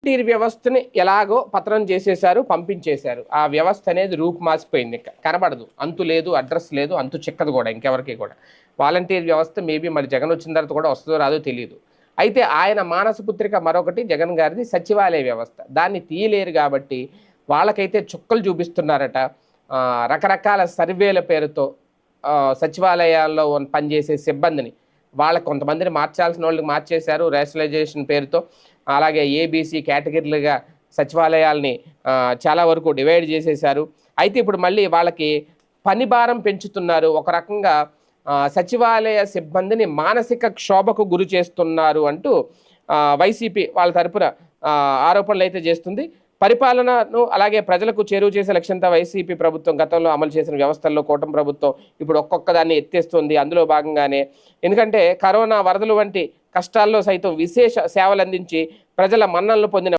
Volunteer వ్యవస్థని ఎలాగో పత్రం చేసేశారు, పంపించేశారు. ఆ వ్యవస్థ అనేది రూపుమాసిపోయింది. కనబడదు, అంతు లేదు, అడ్రస్ లేదు, అంతు చిక్కదు కూడా ఇంకెవరికి కూడా. వాలంటీర్ వ్యవస్థ మేబీ మరి జగన్ వచ్చిన తర్వాత కూడా వస్తుందో రాదో తెలియదు. అయితే ఆయన మానసపుత్రిక మరొకటి జగన్ గారిది సచివాలయ వ్యవస్థ. దాన్ని తీయలేరు కాబట్టి వాళ్ళకైతే చుక్కలు చూపిస్తున్నారట. రకరకాల సర్వేల పేరుతో సచివాలయాల్లో పనిచేసే సిబ్బందిని వాళ్ళకి కొంతమందిని మార్చాల్సిన వాళ్ళకి మార్చేశారు రేషనలైజేషన్ పేరుతో. అలాగే ఏబీసీ కేటగిరీలుగా సచివాలయాల్ని చాలా వరకు డివైడ్ చేసేశారు. అయితే ఇప్పుడు మళ్ళీ వాళ్ళకి పని భారం పెంచుతున్నారు. ఒక రకంగా సచివాలయ సిబ్బందిని మానసిక క్షోభకు గురి చేస్తున్నారు అంటూ వైసీపీ వాళ్ళ తరపున ఆరోపణలు అయితే చేస్తుంది. పరిపాలనను అలాగే ప్రజలకు చేరువ చేసే లక్ష్యంతో వైసీపీ ప్రభుత్వం గతంలో అమలు చేసిన వ్యవస్థల్లో కూటమి ప్రభుత్వం ఇప్పుడు ఒక్కొక్క దాన్ని ఎత్తేస్తుంది. అందులో భాగంగానే ఎందుకంటే కరోనా వరదలు వంటి కష్టాల్లో సైతం విశేష సేవలు అందించి ప్రజల మన్ననలు పొందిన